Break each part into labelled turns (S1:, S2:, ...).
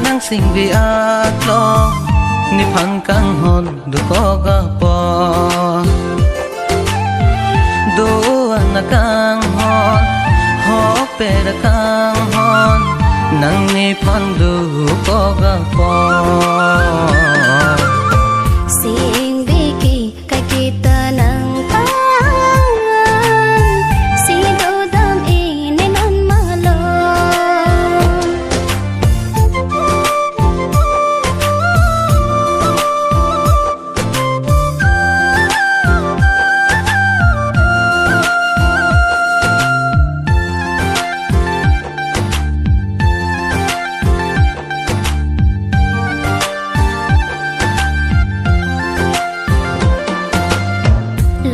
S1: nang sing vi atlo ni phang kang hon du ko ga po do na kang hon ho pe da kang hon nang ni phan du ko ga po
S2: sing vi ki kai kita nang pa si do dam e ne non ma lo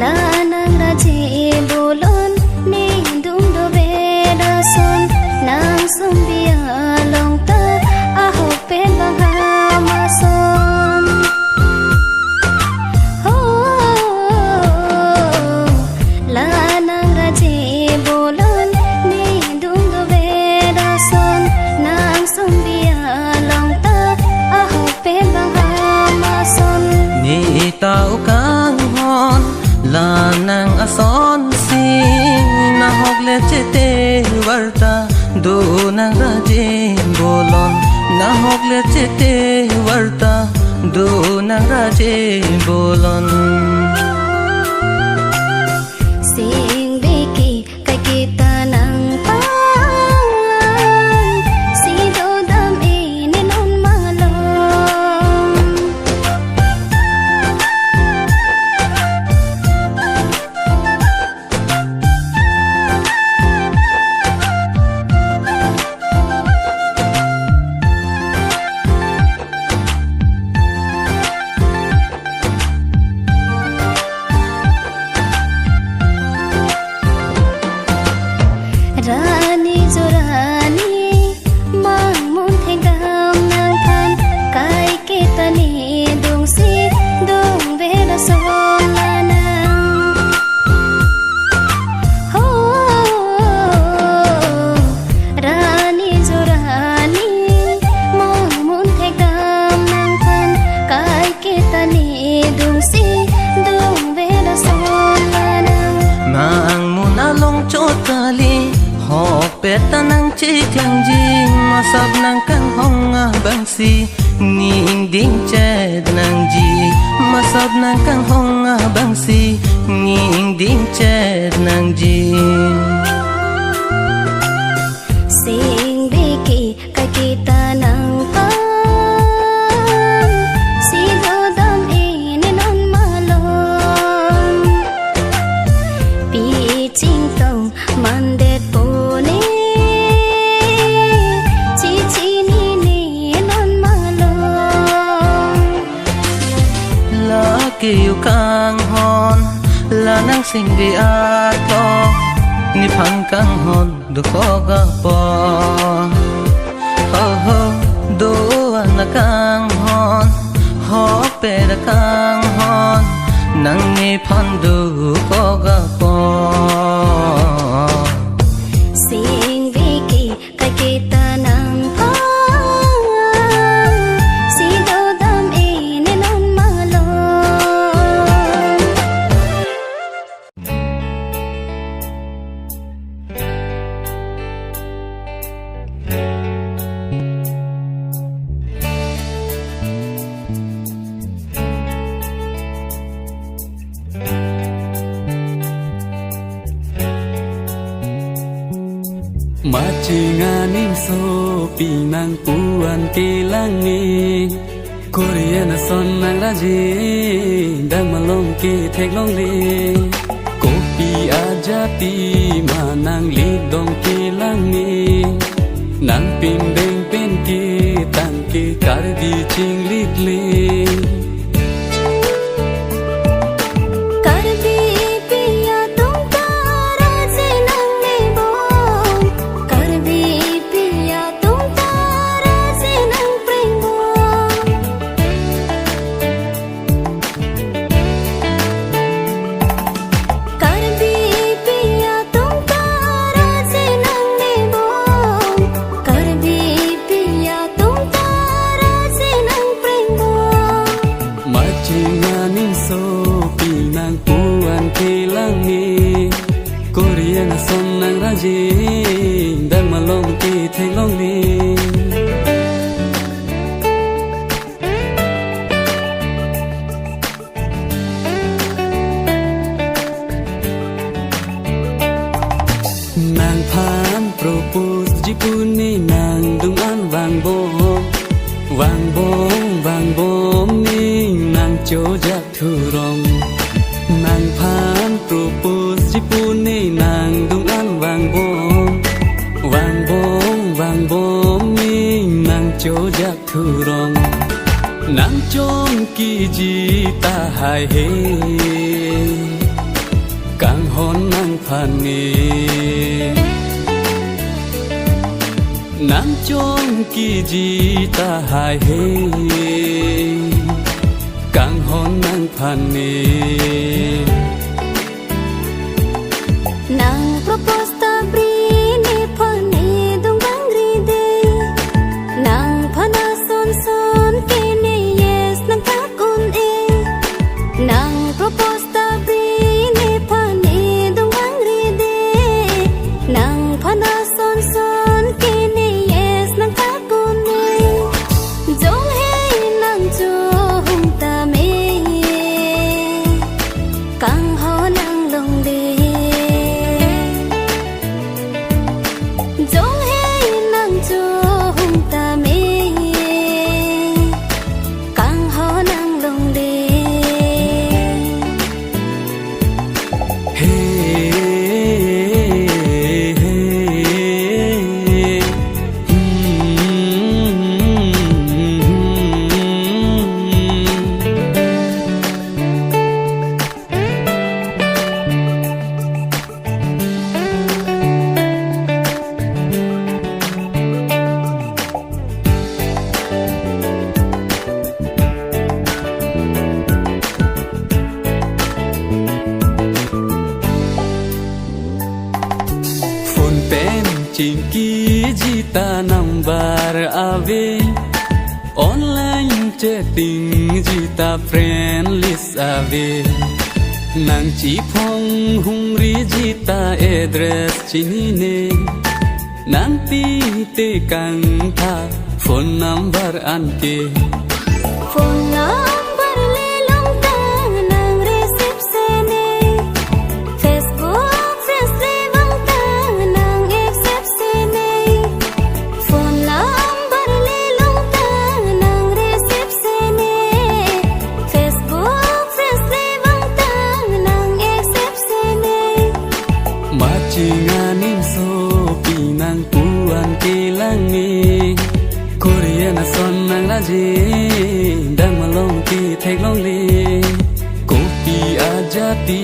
S2: la nang ra che bolon ni dung do be da son nang sum bia long ta a ho pen bang ha ma son ho la nang ra che bolon ni dung do be da son nang sum bia long ta a ho pen bang ha ma son
S1: ni tao kang hon la nang ason si na hok le chete warta do nang raje bolon na hok le chete warta do nang raje bolon
S2: sing vi ki kai kita nang pa si do dam e ne non ma lo rani jo rani mang mun theng dam nang than kai ke tani dung si dung ve na son la nang ho rani jo rani mang mun theng dam nang than kai ke tani dung si dung ve na son la nang
S1: mang mun along chot kali hok pe ta nang chi klang ji ma sab nang kan hong a bang si ning ding che nang ji ma sab nang kan hong a bang si ning ding che nang ji
S2: sing vi ki kai kita nang pa si do dam e ne non ma lo pi ching tong man de po ne chi chi ni ne non ma lo
S1: la ki yu kang hon la nang sing vi atlo ni phang kang hon du ko ga po ho ho do na kang hon ho pe da kang hon nang ni phan du ko ga po
S2: sing vi ki kai kita nang pa si do dam e ne non ma lo
S3: Machinganin so pinang puan kilang ni Korean son nang raji dang malong ki thek long li Kopi ajati manang lidong kilang ni Nang pin beng pen ki tang ki kardi ching lit li
S2: Karbi piya tum ta
S3: vàng bom ninh nàng chỗ giác thu rong nàng phan propose chỉ pu nê nàng đúng ăn vàng bom ninh nàng chỗ giác thu rong nàng chôn kỳ gì ta hài hê càng hôn nàng phan nê nàng chôn kỳ gì ta hài hê càng hôn nàng phan nê
S2: nàng propose ta bri ne phan ne dung bang ri de nàng phana son ke ne yes nàng ta kun e nàng propose ta bri ne phan ne dung bang ri de nàng phana son ke ne yes nàng ta kun e dong he nàng cho hung ta me càng ho nàng long de dong he nàng cho hung ta me càng ho nàng long de
S3: Chinky jita number ave online chatting jita friend list ave nang chi phong hung ri jita address chini ne nang ti te kang tha phone number an ke
S2: phone number le long ta nang receive se ne Facebook friends le vang ta nang accept se ne phone number le long ta nang receive se ne Facebook friends le vang ta nang accept se ne
S3: ma chi nga nim so pi nang puan ke lang ni Korean son nang la je dang malong ki thek long le ko pi a ja ti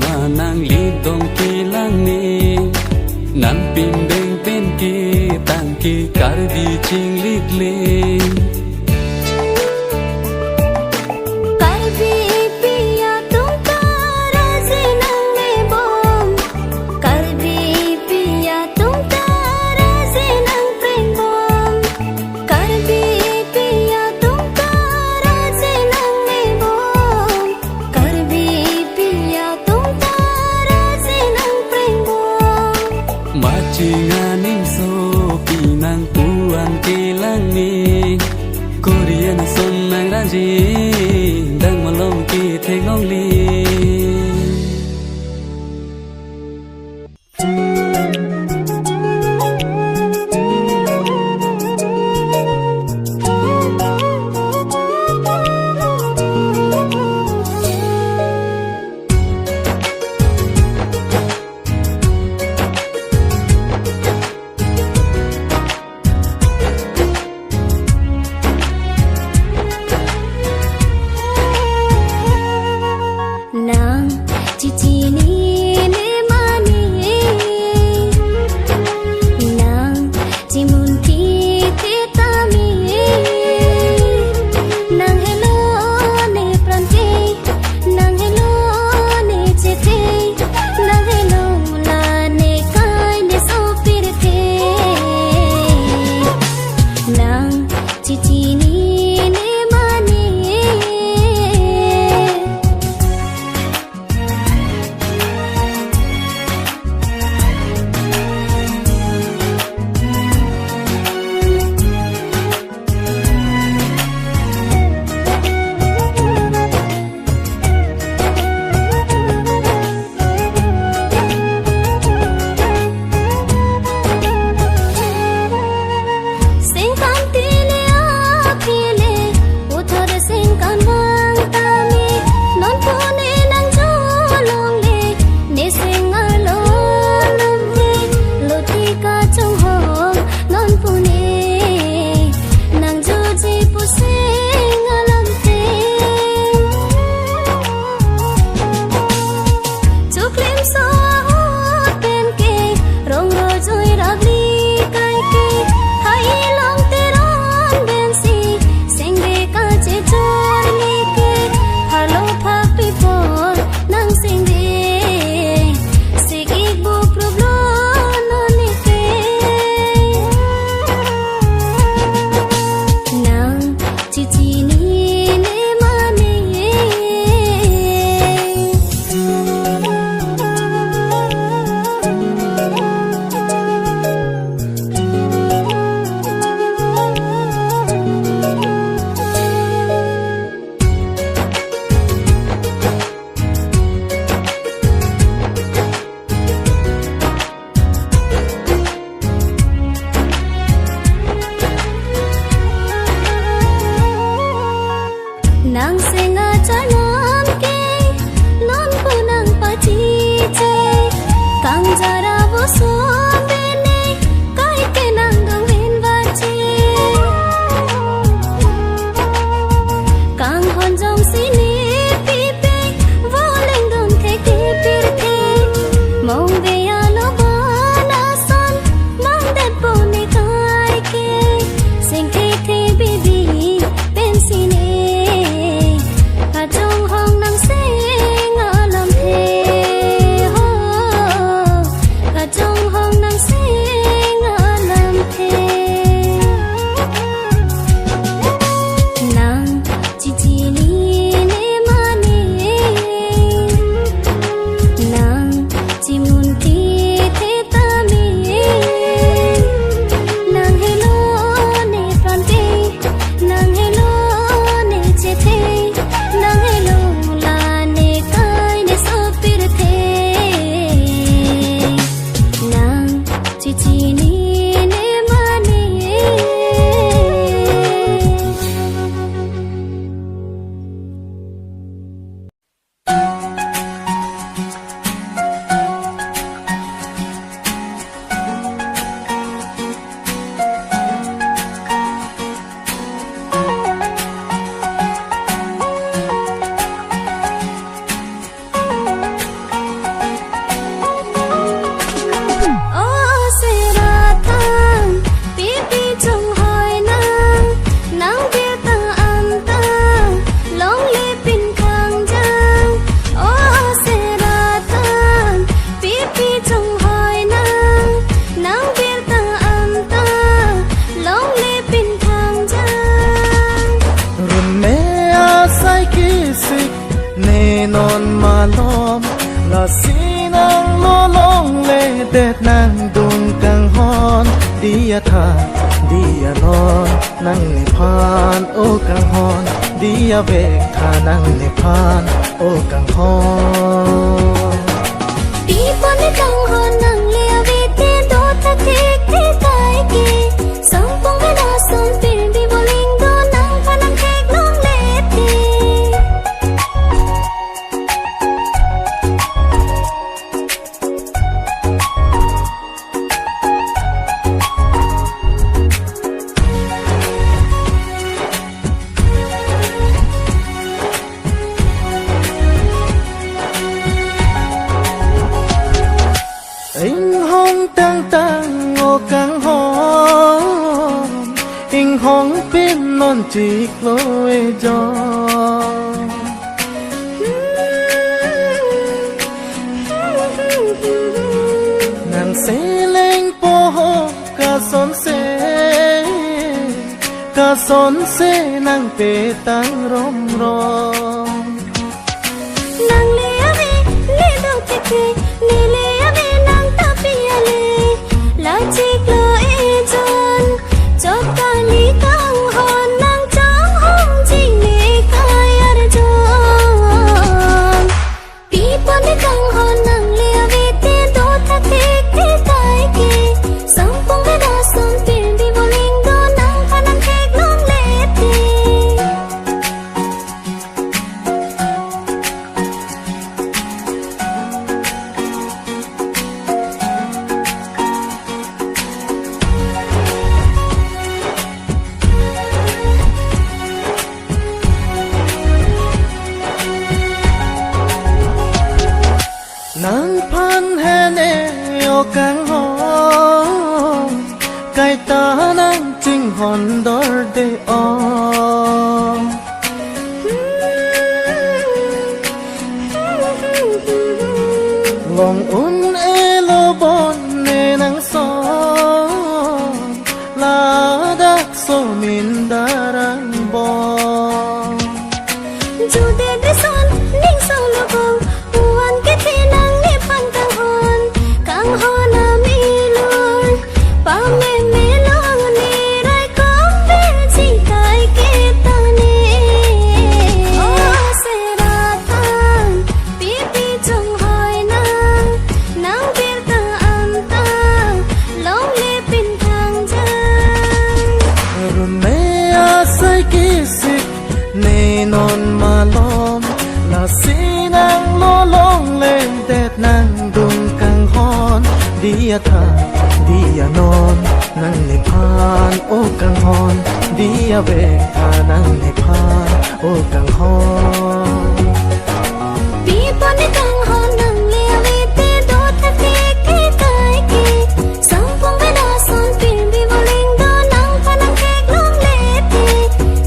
S3: ma nang li dong ki lang ni nan pin deng pen ki tang ki kar di ching lik le
S2: Kalbi piya tum tara se nang ne bom Kalbi piya tum tara se nang prem bom Kalbi piya tum tara se nang ne bom Kalbi piya tum tara se nang prem bom
S3: ma chi nga nim so pi nang puan ke lang ni Korean son nang la je dang malong ki thek long le
S2: nàng chỉ ni ne mani nàng chỉ muốn thi thế ta mi nàng hello ne pran ke nàng hello ne che te nàng hello la ne kai ne so pir te nàng chỉ ni ne mani Sing kanti le cha nam ke lon ko nang pa chi che kang jara bo so bene kai ke nang dong hin va che kang hon jong si ni pi pe vo leng dong the ke pir the mong ve ya lo ba na son mang de po ni kai ke sing the the bi bi ben si ne ka jong hong nang se nga lam the ho ka jong hong nang se nga lam the nang chi chi ni ne ma ne nang chi mun ti the ta me nang hello ne pran te nang hello ne che the nang hello la ne kai ne so pir the nang chi chi ni ne ma ne ô se ra thang pi pi trong hỏi nang bia ta an ta long le pin khang jang ô se ra thang pi pi trong hỏi nang bia ta an ta long le pin khang jang
S1: Run me a sai ki sik ne non ma lom la si nang lo long le det nang dung kang hon dia tha dia lon nang ne phan o kang hon dia vek tha nang ne phan o kang hon
S2: pi pon ne kang hon nang le ave te do ta te te kai ke sam pong ve na son pin bi boling do nang pha nang kek long le te
S1: anh hong tăng tăng o kang hon anh hong pin non chỉ lối gió nàng sẽ lên po ho ca son se nàng pe tăng rom rom
S2: nang le ave le do te te le ave nang ta pi ale la chi lo e jon chot ka li kang hon nang chang hong jing ne kai ar jon pi pon ne kang hon nang le ave te do ta te te kai ke sam pong ve da son pin bi boling do nang pha nang kek long le te
S1: nàng phan hè nè o kang hon kai ta nàng chinh hòn đor de o lòng un e lo bon ne nàng son la dak so min darang bon
S2: chu de de son ning so lo bong uan ke te nang le pan kang hon na mi lor pa me me long ni rai kom ve chi kai ke ta ne o se ra thang pi pi trong hỏi nang bir ta an ta long le pin thang jang
S1: Run me a sai ki sik ne non ma lom
S4: สีนางโลลงเล่นเต็ดนางดุงกังฮอนดีอะทาดีอะนอนนั่งเล็กพานโอ้กังฮอนดีอะเบกทานั่งเล็กพานโอ้กังฮอน
S2: ปีปอนในกังฮอนนังเลียวิเตโดทะเกเกไกเกสังพงเวลาสอนปินบิวลิงโดนังพะนังเกกลงเลเต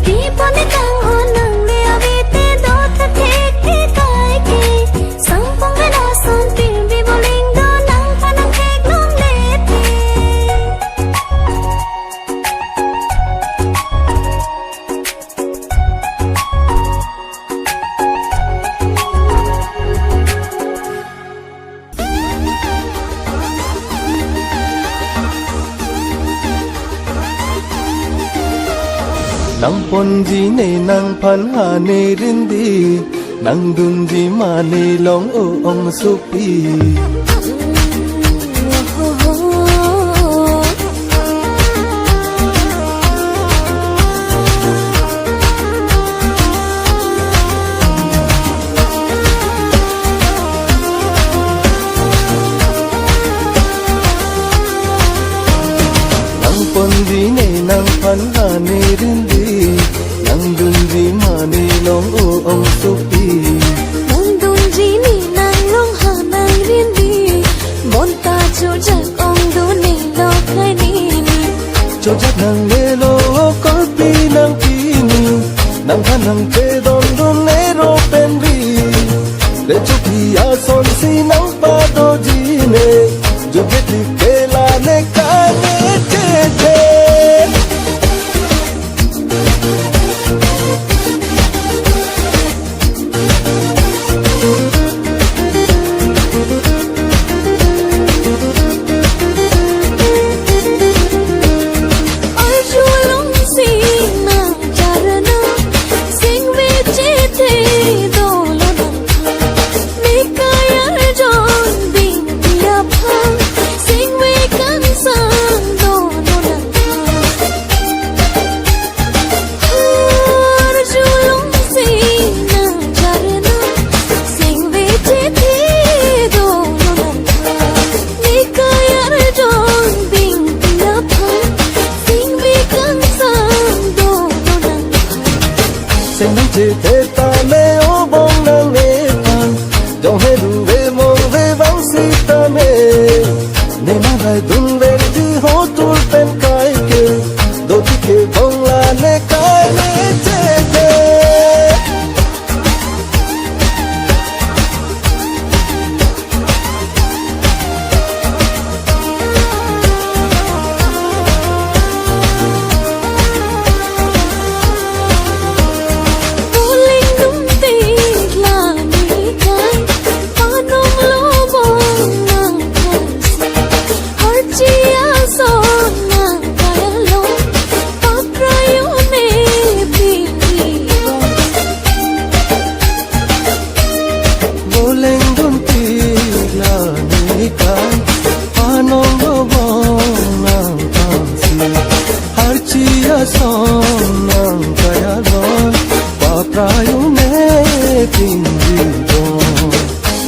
S2: ปีปอนในกังฮอนนังเลียวิเตโดทะเกเกไกเกสังพงเวลาสอนปินบิวลิงโดนังพะนังเกกลงเลเต
S4: nang ponji ne nang phan ha ne rin di nang dun ji ma ne long o ong su pi nang ponji ne nang phan ha ne rin di nang dun ji ma ne long o ong su pi
S2: Nang dun ji ni nang long ha nang rin di Mon ta chu jak ong du ni lo khai ni ni
S4: cho chắc nang ne lo ko pi nang pi ni nang phan nang che don don ne ro pen bi le chu pi a son si nang pa do ji ne jo get li ke la ne ka ne che che
S2: Ai chu long si nang charana Sing ve che te do lo nang Me kaya jon ding dia pha Sing ve kan sang do lo nang Ai chu long si nang charana Sing ve che te do lo nang Me kaya jon ding dia pha Sing ve kan sang do lo nang
S4: se nang che te ta me o bong nang ne pan dong he du ve mong ve vang si ta me ne na lai dun ve ti ho tu pen kai ke do ti ke bong la ne kai ne che che
S2: Uling dum ti la ni kai Panong lo bong nang kai Har chi a so nang kai lo Pa prayo ne pi
S4: vô lên đun ti là ni kai anong lo bong nang tam si har chi a son nang kaya lon pa prayo ne tin di don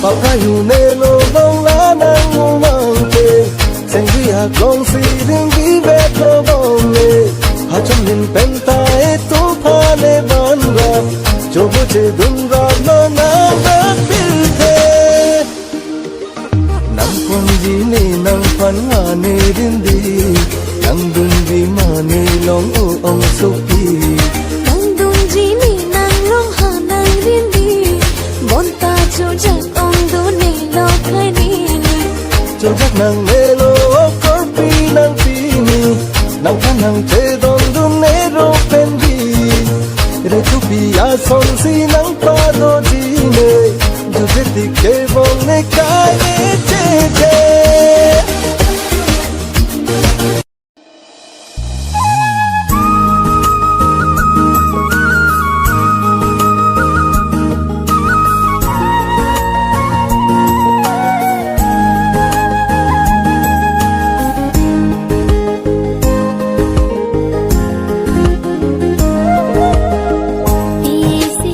S4: pa prayo ne lo bong la nang mo mang te sen vi a gong si ding vi ve ko bong ne ha chum lin pen ta e tu pha ne ban ra jo bo che dun ra no na na pil te nang pon ji ne nang phan ha ne rin di nang dun ji ma ne long o ong su pi
S2: Nang dun ji ni nang long ha nang rin di Mon ta chu jak ong du ni lo khai ni ni
S4: cho chắc nang ne lo ko pi ni nang phan nang che don dun ne ro pen bi re chu pi a son si nang pa do ji ne jo je ti ke bong ne kai ne che che
S2: Pi si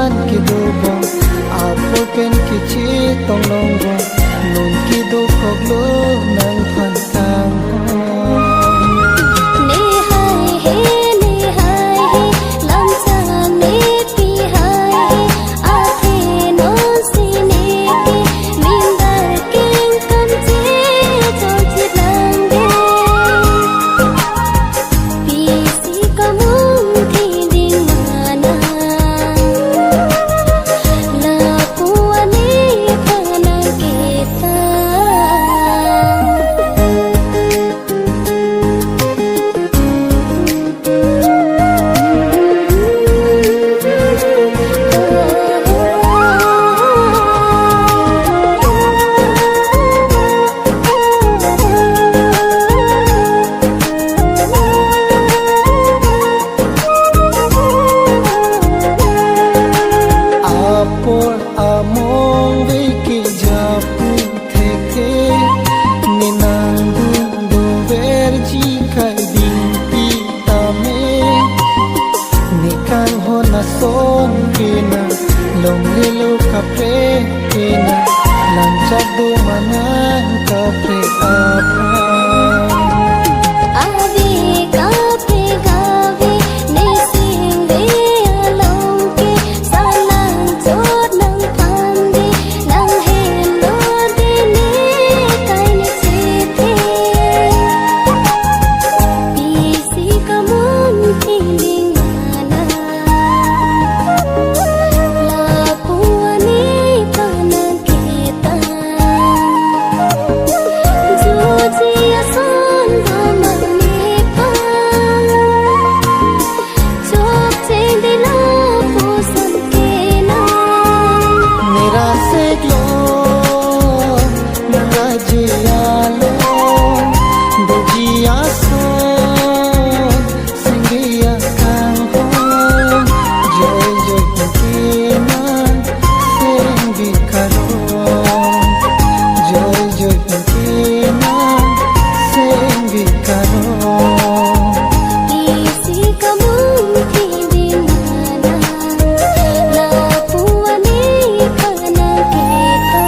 S4: านกิดูบงอาโปเป็นกิชีตองลงบงนุนกิดูกอกลูนังพันตาง
S2: นี่ให้เฮนี่ให้ลำจางนี่ปีให้อาเทนอนสินี่มินดาร์กิงกันเจจอจิตลังเดปีสิกะมุงที่ดิ่งมานาลาปัวนี่พานาเกตา
S4: Apor among viki japu theke ninang du verji kai dimpi tame nikan hona son kina long lilu kapre kina lanchak du manan kapre apa
S2: Ave gape gawe ne sing de along ke salang chot nang phan de nang hen lo de ne kai ne che the pi si ka mun thi ding na la pu ani pa na ke ta jo ji asan ba ma ni pa chok cheng de la pu san ke na
S4: Mera seglo Nagajiyalo Bujiyaso Singiya kangho Joy joy pagkinan Singgi karon Joy joy pagkinan Singgi karon
S2: isi kamu di mana la puani kana kita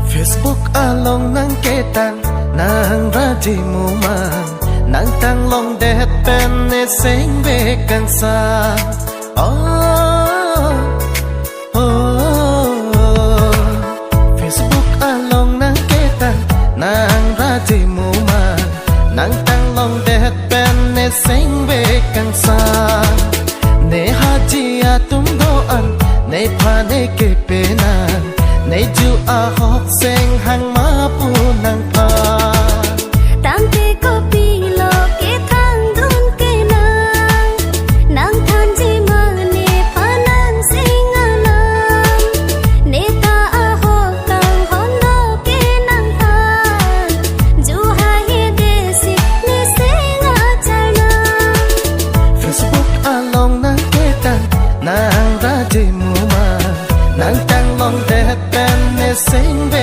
S4: Facebook along nang ketan nang raji mumang nang tang long det pen ne sing be kan sa oh Facebook along nang ketan nang raji mumang nang tang long det pen ne sing be kan sa ne haji atum do an ne pha ne ke pe na Nei ju a hok seng hang ma pu nang pa
S2: tam te ko pi lo ke thang dun ke nang than ji ma ne pa nang sing na ne ta a ho kang hon lo ke nang tha ju ha he de si ne sing a chana
S4: Facebook along nang ketan nang raji muma nang tang long det pen ne sing be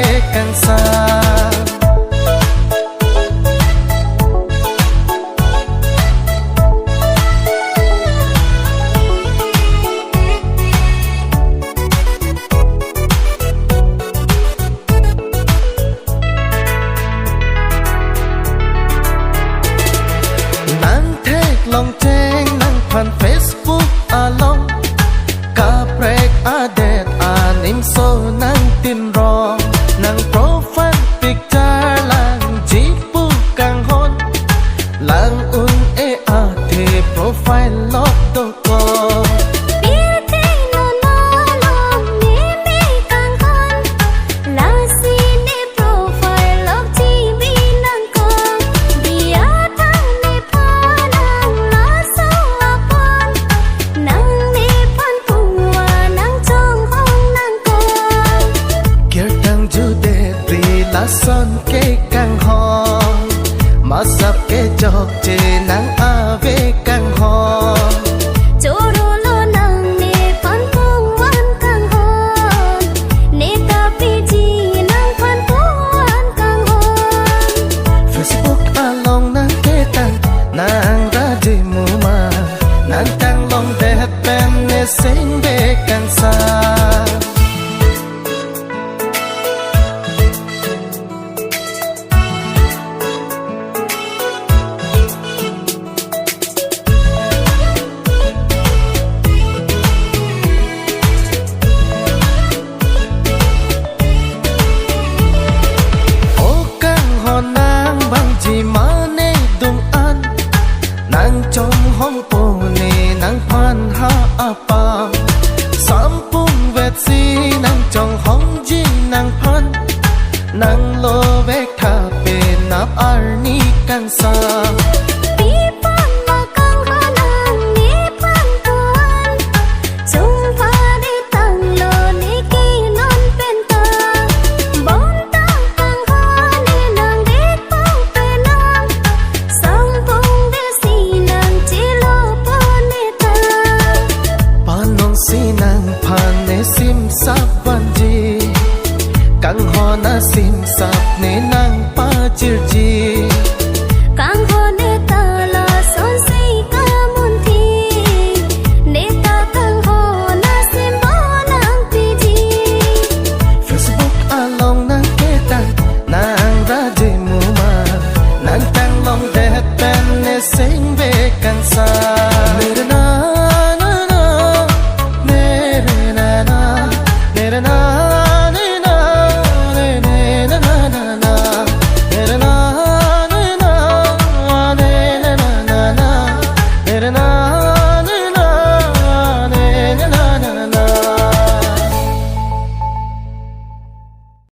S1: sắp kê chọc chê nắng à về căng hò
S2: chỗ đồ lo nang nè phan phong an căng hòn nè ta pi chi nang phan phong an căng hòn
S1: Facebook à lòng nắng kê tăng nàng ra đi mù mà nàng tăng lòng đẹp bên nè sinh về căng xa chỉ mà nê đung an nàng trong hong po nê nàng phan ha apa sam pung vet si nàng trong hong ji nàng phan nàng lo vek tha pe nap ar ni kan sa
S2: pi pan ma căng ha nang ni pan tuan chung pha đi tang lo ni ki non pen ta bon tang căng ha ni nang đi pong pe nang sang pung de si nang chi lo pa ni ta
S1: panong si nàng phan ne sim sap van ji căng ho na sim sap ne nàng pa chir ji
S2: căng ho ne ta la son si ka mun thi ne ta căng ho na sim bo nang pi ji
S1: Facebook along nàng kê tăng nàng ra đi mù mà nàng tăng lòng đẹp bên nè sinh